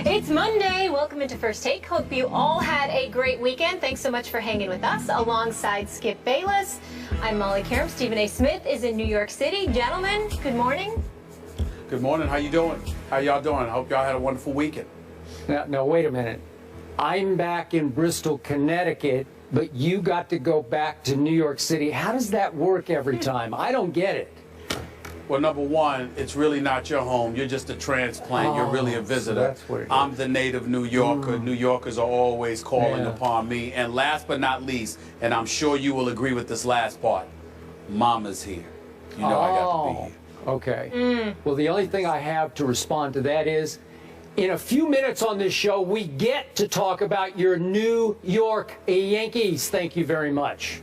It's Monday. Welcome into First Take. Hope you all had a great weekend. Thanks so much for hanging with us alongside Skip Bayless. I'm Molly Karam. Stephen A. Smith is in New York City. Gentlemen, good morning. Good morning. How you doing? How y'all doing? I hope y'all had a wonderful weekend. Now, wait a minute. I'm back in Bristol, Connecticut, but you got to go back to New York City. How does that work every time? I don't get it. Well, number one, it's really not your home. You're just a transplant. You're really a visitor. So that's what it is. I'm the native New Yorker. New Yorkers are always calling Yeah. upon me. And last but not least, and I'm sure you will agree with this last part, Mama's here. You know I got to be here. Okay. Well, the only thing I have to respond to that is, in a few minutes on this show, we get to talk about your New York Yankees. Thank you very much.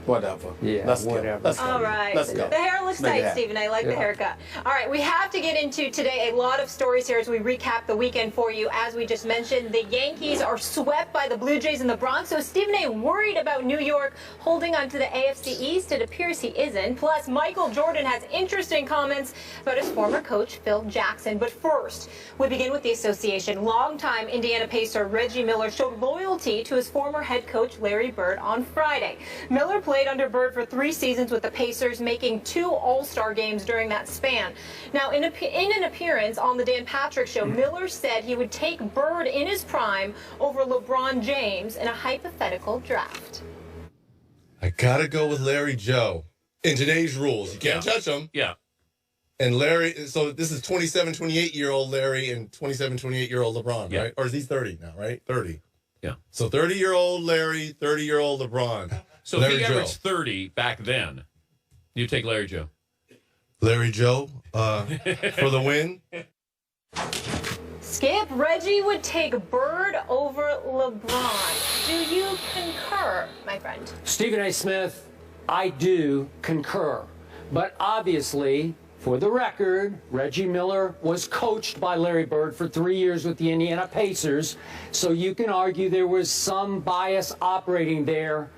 Whatever. Yeah, Let's whatever. Go. Let's go. All right. Let's go. The hair looks Make it tight, happen. Stephen. I like the haircut. All right, we have to get into today a lot of stories here as we recap the weekend for you. As we just mentioned, the Yankees are swept by the Blue Jays in the Bronx. So Stephen A. worried about New York holding on to the AFC East. It appears he isn't. Plus, Michael Jordan has interesting comments about his former coach, Phil Jackson. But first, we begin with the association. Longtime Indiana Pacer Reggie Miller showed loyalty to his former head coach, Larry Bird, on Friday. Miller played under Bird for 3 seasons with the Pacers, making 2 All-Star games during that span. Now, in an appearance on the Dan Patrick Show, Miller said he would take Bird in his prime over LeBron James in a hypothetical draft. I gotta go with Larry Joe. In today's rules, you can't touch him. Yeah. And Larry, so this is 27, 28-year-old Larry and 27, 28-year-old LeBron, Yeah. right? Or is he 30 now, right? 30. Yeah. So 30-year-old Larry, 30-year-old LeBron. So Larry if he Joe. averaged 30 back then, you take Larry Joe. Larry Joe for the win. Skip, Reggie would take Bird over LeBron. Do you concur, my friend? Stephen A. Smith, I do concur. But obviously, for the record, Reggie Miller was coached by Larry Bird for 3 years with the Indiana Pacers. So you can argue there was some bias operating there.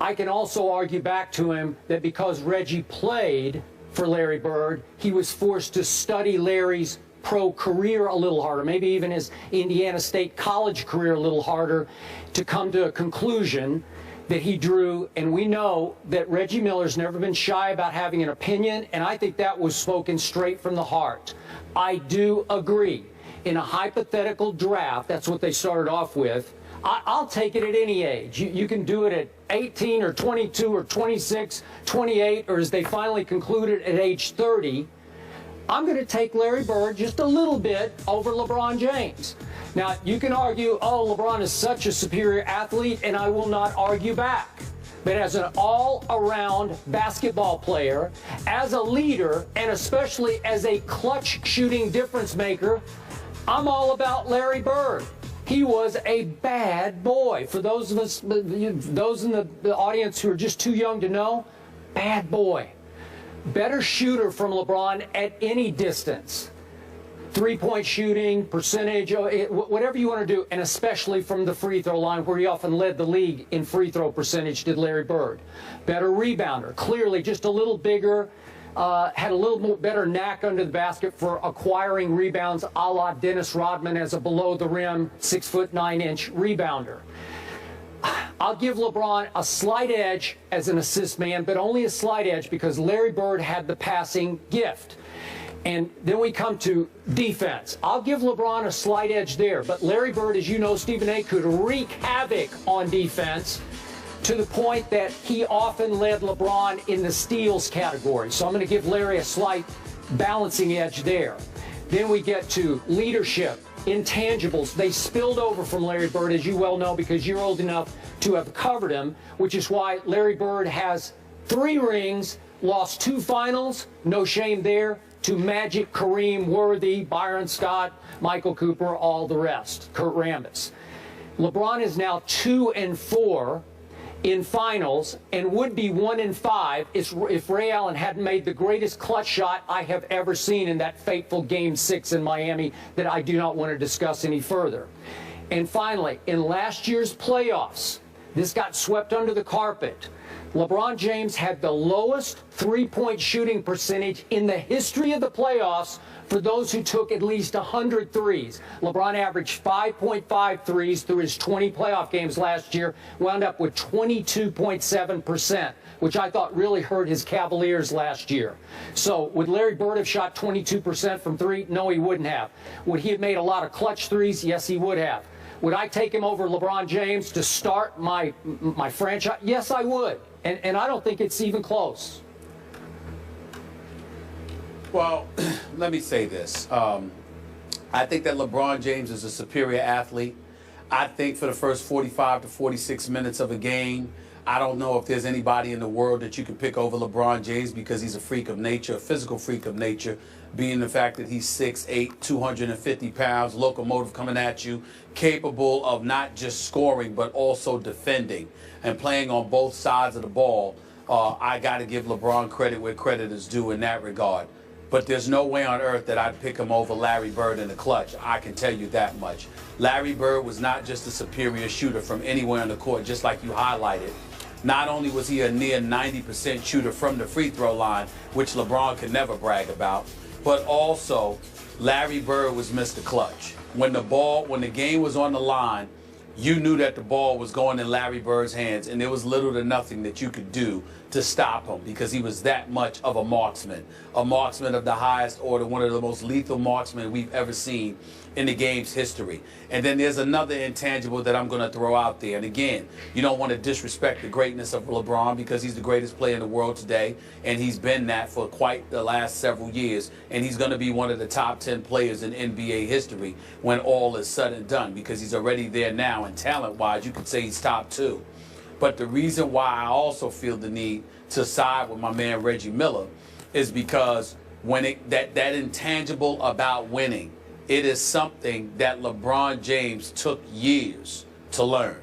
I can also argue back to him that because Reggie played for Larry Bird, he was forced to study Larry's pro career a little harder, maybe even his Indiana State college career a little harder, to come to a conclusion that he drew. And we know that Reggie Miller's never been shy about having an opinion, and I think that was spoken straight from the heart. I do agree. In a hypothetical draft, that's what they started off with, I'll take it at any age. You can do it at 18 or 22 or 26, 28, or as they finally concluded at age 30. I'm going to take Larry Bird just a little bit over LeBron James. Now, you can argue, oh, LeBron is such a superior athlete, and I will not argue back. But as an all-around basketball player, as a leader, and especially as a clutch shooting difference maker, I'm all about Larry Bird. He was a bad boy. For those of us, those in the audience who are just too young to know, bad boy. Better shooter from LeBron at any distance. Three-point shooting, percentage, whatever you want to do, and especially from the free throw line, where he often led the league in free throw percentage, did Larry Bird. Better rebounder, clearly just a little bigger, had a little more better knack under the basket for acquiring rebounds, a la Dennis Rodman as a below-the-rim 6'9" rebounder. I'll give LeBron a slight edge as an assist man, but only a slight edge because Larry Bird had the passing gift. And then we come to defense. I'll give LeBron a slight edge there, but Larry Bird, as you know, Stephen A., could wreak havoc on defense to the point that he often led LeBron in the steals category. So I'm going to give Larry a slight balancing edge there. Then we get to leadership, intangibles. They spilled over from Larry Bird, as you well know, because you're old enough to have covered him, which is why Larry Bird has 3 rings, lost 2 finals, no shame there, to Magic, Kareem, Worthy, Byron Scott, Michael Cooper, all the rest, Kurt Rambis. LeBron is now 2-4 in finals and would be 1-5 if Ray Allen hadn't made the greatest clutch shot I have ever seen in that fateful Game 6 in Miami that I do not want to discuss any further. And finally, in last year's playoffs, this got swept under the carpet. LeBron James had the lowest three-point shooting percentage in the history of the playoffs for those who took at least 100 threes. LeBron averaged 5.5 threes through his 20 playoff games last year, wound up with 22.7%, which I thought really hurt his Cavaliers last year. So would Larry Bird have shot 22% from three? No, he wouldn't have. Would he have made a lot of clutch threes? Yes, he would have. Would I take him over LeBron James to start my franchise? Yes, I would. And I don't think it's even close. Well, let me say this. I think that LeBron James is a superior athlete. I think for the first 45 to 46 minutes of a game, I don't know if there's anybody in the world that you can pick over LeBron James because he's a freak of nature, a physical freak of nature, being the fact that he's 6'8", 250 pounds, locomotive coming at you, capable of not just scoring but also defending and playing on both sides of the ball. I got to give LeBron credit where credit is due in that regard. But there's no way on earth that I'd pick him over Larry Bird in the clutch. I can tell you that much. Larry Bird was not just a superior shooter from anywhere on the court, just like you highlighted. Not only was he a near 90% shooter from the free throw line, which LeBron could never brag about, but also Larry Bird was Mr. Clutch. When the game was on the line, you knew that the ball was going in Larry Bird's hands, and there was little to nothing that you could do to stop him because he was that much of a marksman of the highest order, one of the most lethal marksmen we've ever seen in the game's history. And then there's another intangible that I'm going to throw out there. And again, you don't want to disrespect the greatness of LeBron because he's the greatest player in the world today, and he's been that for quite the last several years. And he's going to be one of the top 10 players in NBA history when all is said and done because he's already there now. And talent-wise, you could say he's top 2. But the reason why I also feel the need to side with my man Reggie Miller is because when that intangible about winning, it is something that LeBron James took years to learn.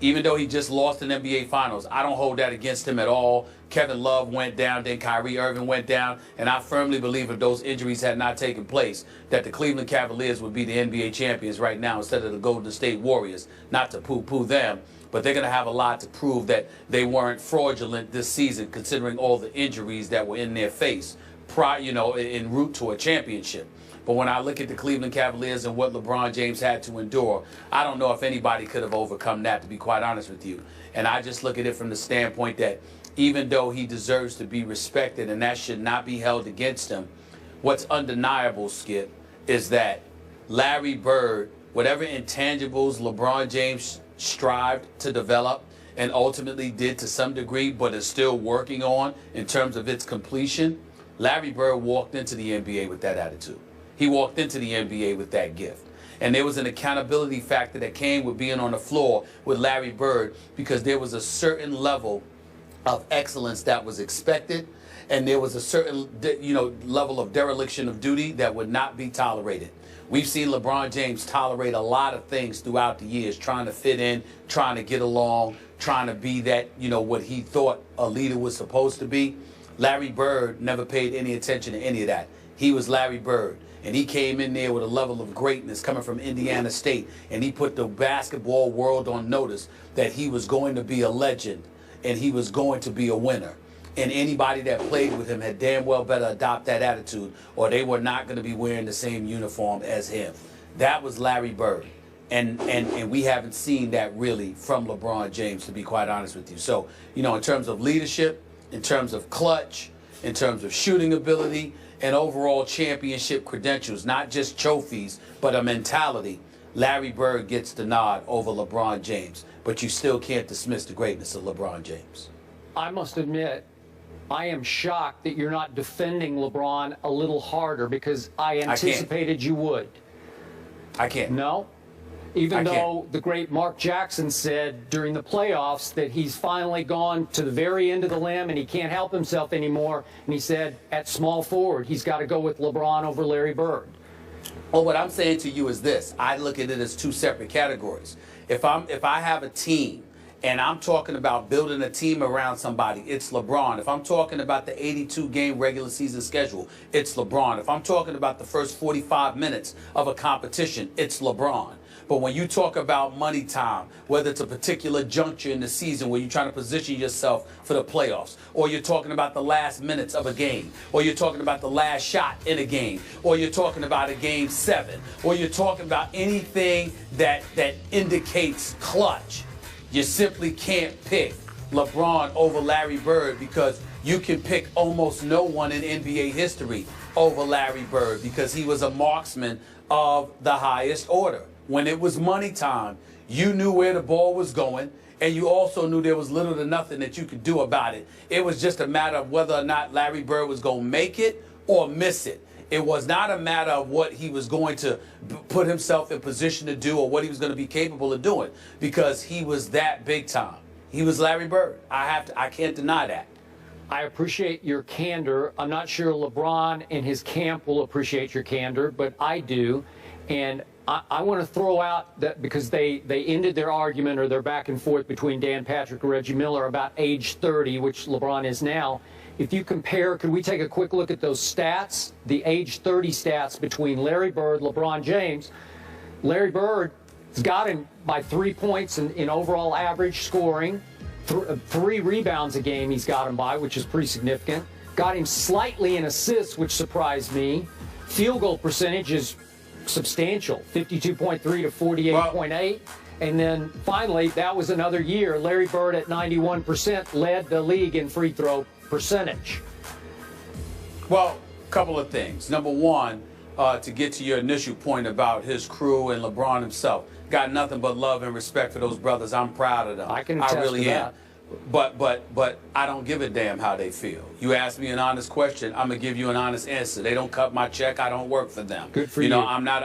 Even though he just lost in NBA Finals, I don't hold that against him at all. Kevin Love went down, then Kyrie Irving went down, and I firmly believe if those injuries had not taken place, that the Cleveland Cavaliers would be the NBA champions right now instead of the Golden State Warriors. Not to poo-poo them, but they're going to have a lot to prove that they weren't fraudulent this season, considering all the injuries that were in their face, en route to a championship. But when I look at the Cleveland Cavaliers and what LeBron James had to endure, I don't know if anybody could have overcome that, to be quite honest with you. And I just look at it from the standpoint that even though he deserves to be respected and that should not be held against him, what's undeniable, Skip, is that Larry Bird, whatever intangibles LeBron James strived to develop and ultimately did to some degree but is still working on in terms of its completion, Larry Bird walked into the NBA with that attitude. He walked into the NBA with that gift. And there was an accountability factor that came with being on the floor with Larry Bird because there was a certain level of excellence that was expected, and there was a certain level of dereliction of duty that would not be tolerated. We've seen LeBron James tolerate a lot of things throughout the years, trying to fit in, trying to get along, trying to be that, what he thought a leader was supposed to be. Larry Bird never paid any attention to any of that. He was Larry Bird. And he came in there with a level of greatness coming from Indiana State. And he put the basketball world on notice that he was going to be a legend and he was going to be a winner. And anybody that played with him had damn well better adopt that attitude or they were not going to be wearing the same uniform as him. That was Larry Bird. And we haven't seen that really from LeBron James, to be quite honest with you. So, in terms of leadership, in terms of clutch, in terms of shooting ability, and overall championship credentials, not just trophies, but a mentality, Larry Bird gets the nod over LeBron James. But you still can't dismiss the greatness of LeBron James. I must admit, I am shocked that you're not defending LeBron a little harder because I anticipated you would. I can't. No? Even though the great Mark Jackson said during the playoffs that he's finally gone to the very end of the limb and he can't help himself anymore. And he said at small forward, he's got to go with LeBron over Larry Bird. Well, what I'm saying to you is this. I look at it as two separate categories. If I have a team and I'm talking about building a team around somebody, it's LeBron. If I'm talking about the 82-game regular season schedule, it's LeBron. If I'm talking about the first 45 minutes of a competition, it's LeBron. But when you talk about money time, whether it's a particular juncture in the season where you're trying to position yourself for the playoffs, or you're talking about the last minutes of a game, or you're talking about the last shot in a game, or you're talking about a game 7, or you're talking about anything that indicates clutch, you simply can't pick LeBron over Larry Bird, because you can pick almost no one in NBA history over Larry Bird, because he was a marksman of the highest order. When it was money time, you knew where the ball was going, and you also knew there was little to nothing that you could do about it. It was just a matter of whether or not Larry Bird was going to make it or miss it. It was not a matter of what he was going to put himself in position to do or what he was going to be capable of doing, because he was that big time. He was Larry Bird. I can't deny that. I appreciate your candor. I'm not sure LeBron and his camp will appreciate your candor, but I do. And I want to throw out that, because they ended their argument or their back and forth between Dan Patrick and Reggie Miller about age 30, which LeBron is now. If you compare, could we take a quick look at those stats, the age 30 stats between Larry Bird, LeBron James? Larry Bird has got him by 3 points in overall average scoring, 3 rebounds a game he's got him by, which is pretty significant. Got him slightly in assists, which surprised me. Field goal percentage is substantial, 52.3 to 48.8. And then finally, that was another year. Larry Bird at 91% led the league in free throw percentage. Well, a couple of things. Number one, to get to your initial point about his crew and LeBron himself, got nothing but love and respect for those brothers. I'm proud of them. I can attest really to am. that. But I don't give a damn how they feel. You ask me an honest question, I'm gonna give you an honest answer. They don't cut my check. I don't work for them. Good for you. You know, I'm not.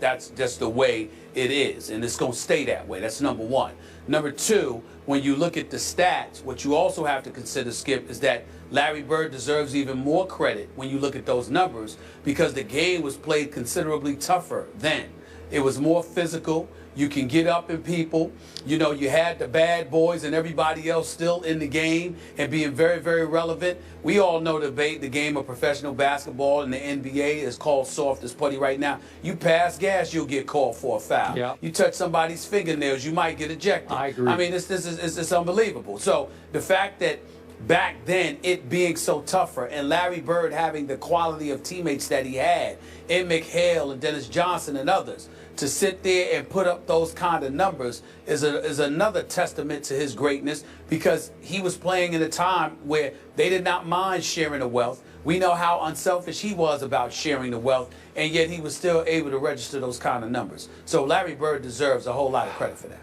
That's just the way it is, and it's gonna stay that way. That's number one. Number two, when you look at the stats, what you also have to consider, Skip, is that Larry Bird deserves even more credit when you look at those numbers, because the game was played considerably tougher then. It was more physical. You can get up in people. You know, you had the bad boys and everybody else still in the game and being very, very relevant. We all know the game of professional basketball in the NBA is called soft as putty right now. You pass gas, you'll get called for a foul. Yep. You touch somebody's fingernails, you might get ejected. I agree. I mean, it's unbelievable. So the fact that back then it being so tougher and Larry Bird having the quality of teammates that he had in McHale and Dennis Johnson and others, to sit there and put up those kind of numbers is another testament to his greatness, because he was playing in a time where they did not mind sharing the wealth. We know how unselfish he was about sharing the wealth, and yet he was still able to register those kind of numbers. So Larry Bird deserves a whole lot of credit for that.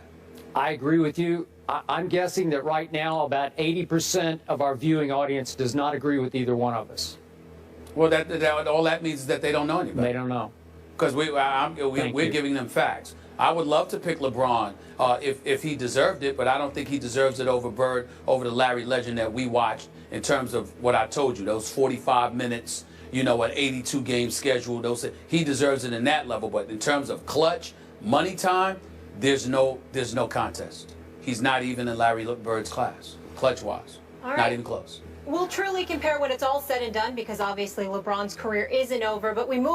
I agree with you. I'm guessing that right now about 80% of our viewing audience does not agree with either one of us. Well, all that means is that they don't know anybody. They don't know. Because we're giving them facts. I would love to pick LeBron if he deserved it, but I don't think he deserves it over Bird, over the Larry legend that we watched, in terms of what I told you, those 45 minutes, you know, an 82-game schedule. He deserves it in that level, but in terms of clutch, money time, there's no contest. He's not even in Larry Bird's class, clutch-wise. All right. Not even close. We'll truly compare when it's all said and done, because obviously LeBron's career isn't over, but we move